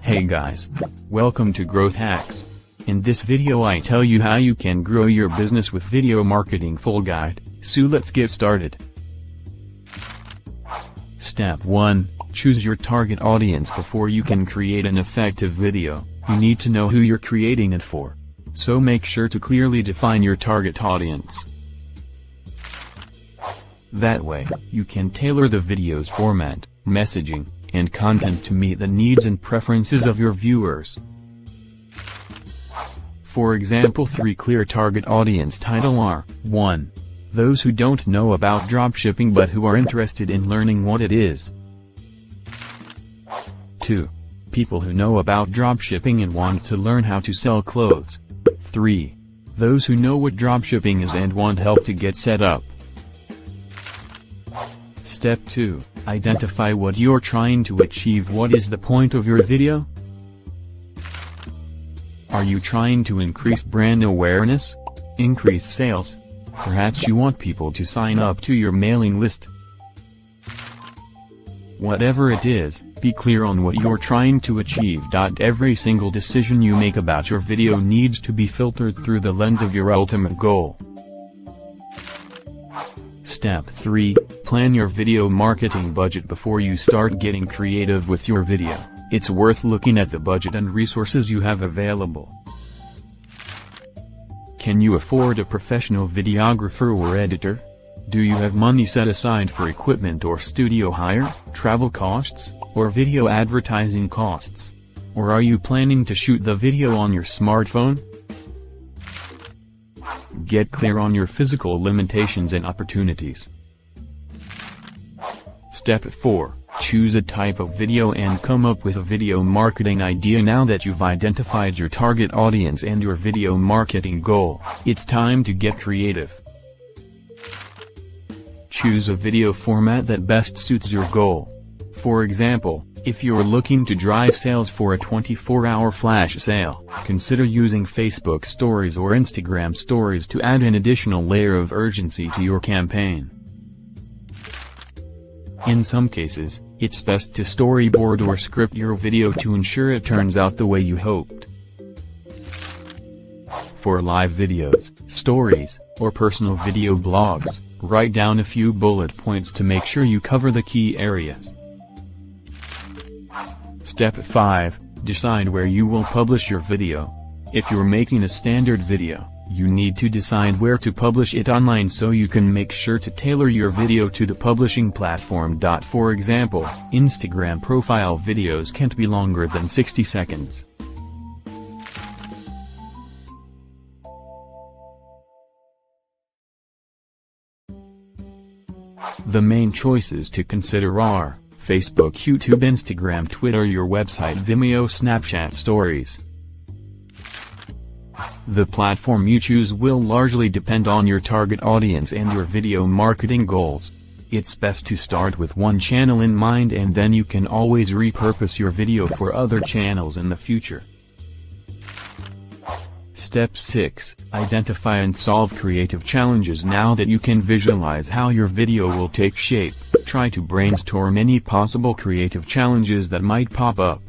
Hey guys, welcome to Growth Hacks. In this video I tell you how you can grow your business with video marketing full guide, so let's get started. Step 1, choose your target audience. Before you can create an effective video, you need to know who you're creating it for. So make sure to clearly define your target audience. That way, you can tailor the video's format, messaging, and content to meet the needs and preferences of your viewers. For example, 3 clear target audience title are: 1. Those who don't know about dropshipping but who are interested in learning what it is. 2. People who know about dropshipping and want to learn how to sell clothes. 3. Those who know what dropshipping is and want help to get set up. Step 2. Identify what you're trying to achieve. What is the point of your video? Are you trying to increase brand awareness? Increase sales? Perhaps you want people to sign up to your mailing list. Whatever it is, be clear on what you're trying to achieve. Every single decision you make about your video needs to be filtered through the lens of your ultimate goal. Step 3. Plan your video marketing budget. Before you start getting creative with your video, it's worth looking at the budget and resources you have available. Can you afford a professional videographer or editor? Do you have money set aside for equipment or studio hire, travel costs, or video advertising costs? Or are you planning to shoot the video on your smartphone? Get clear on your physical limitations and opportunities. Step 4. Choose a type of video and come up with a video marketing idea. Now that you've identified your target audience and your video marketing goal, it's time to get creative. Choose a video format that best suits your goal. For example, if you're looking to drive sales for a 24-hour flash sale, consider using Facebook Stories or Instagram Stories to add an additional layer of urgency to your campaign. In some cases, it's best to storyboard or script your video to ensure it turns out the way you hoped. For live videos, stories, or personal video blogs, write down a few bullet points to make sure you cover the key areas. Step 5. Decide where you will publish your video. If you're making a standard video, you need to decide where to publish it online so you can make sure to tailor your video to the publishing platform. For example, Instagram profile videos can't be longer than 60 seconds. The main choices to consider are Facebook, YouTube, Instagram, Twitter, your website, Vimeo, Snapchat Stories. The platform you choose will largely depend on your target audience and your video marketing goals. It's best to start with one channel in mind, and then you can always repurpose your video for other channels in the future. Step 6. Identify and solve creative challenges. Now that you can visualize how your video will take shape, try to brainstorm any possible creative challenges that might pop up.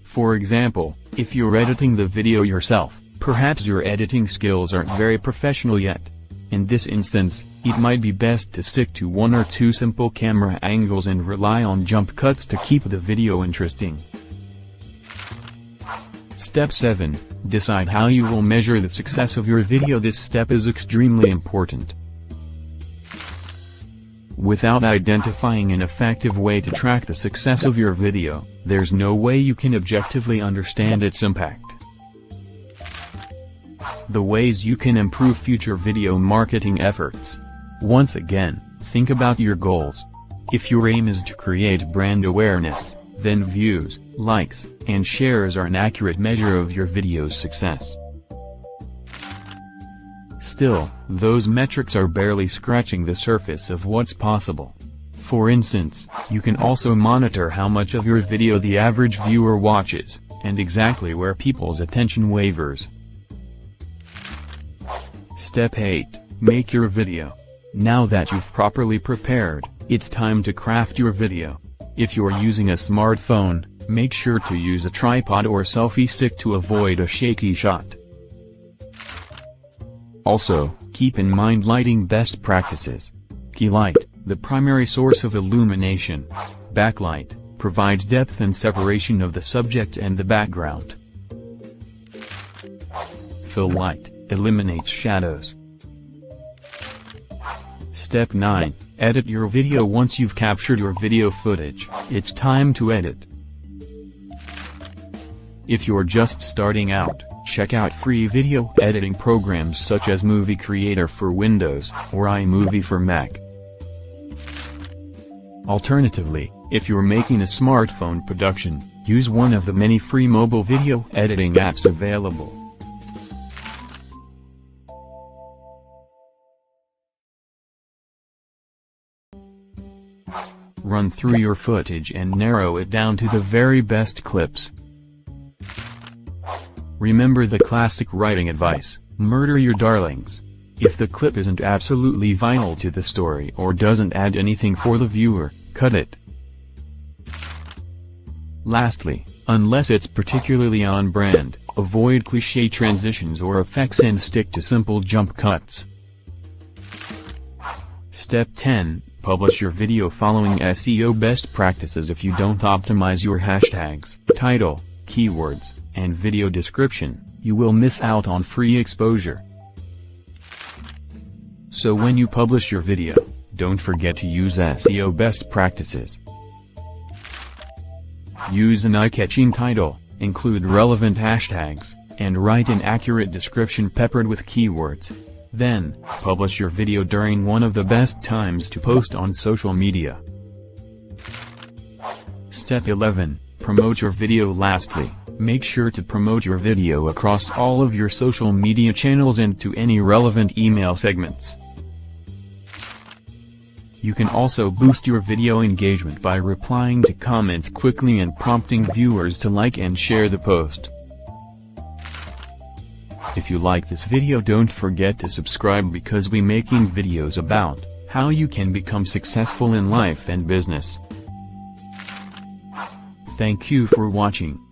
For example, if you're editing the video yourself, perhaps your editing skills aren't very professional yet. In this instance, it might be best to stick to 1 or 2 simple camera angles and rely on jump cuts to keep the video interesting. Step 7. Decide how you will measure the success of your video. This step is extremely important. Without identifying an effective way to track the success of your video, there's no way you can objectively understand its impact. The ways you can improve future video marketing efforts. Once again, think about your goals. If your aim is to create brand awareness, then views, likes, and shares are an accurate measure of your video's success. Still, those metrics are barely scratching the surface of what's possible. For instance, you can also monitor how much of your video the average viewer watches, and exactly where people's attention wavers. Step 8. Make your video. Now that you've properly prepared, it's time to craft your video. If you're using a smartphone, make sure to use a tripod or selfie stick to avoid a shaky shot. Also, keep in mind lighting best practices. Key light, the primary source of illumination. Backlight, provides depth and separation of the subject and the background. Fill light, eliminates shadows. Step 9, edit your video. Once you've captured your video footage, it's time to edit. If you're just starting out, check out free video editing programs such as Movie Creator for Windows, or iMovie for Mac. Alternatively, if you're making a smartphone production, use one of the many free mobile video editing apps available. Run through your footage and narrow it down to the very best clips. Remember the classic writing advice, murder your darlings. If the clip isn't absolutely vital to the story or doesn't add anything for the viewer, cut it. Lastly, unless it's particularly on brand, avoid cliché transitions or effects and stick to simple jump cuts. Step 10, publish your video following SEO best practices. If you don't optimize your hashtags, title, keywords, and video description, you will miss out on free exposure. So when you publish your video, don't forget to use SEO best practices. Use an eye-catching title, include relevant hashtags, and write an accurate description peppered with keywords. Then, publish your video during one of the best times to post on social media. Step 11, promote your video. Lastly, make sure to promote your video across all of your social media channels and to any relevant email segments. You can also boost your video engagement by replying to comments quickly and prompting viewers to like and share the post. If you like this video, don't forget to subscribe because we're making videos about how you can become successful in life and business. Thank you for watching.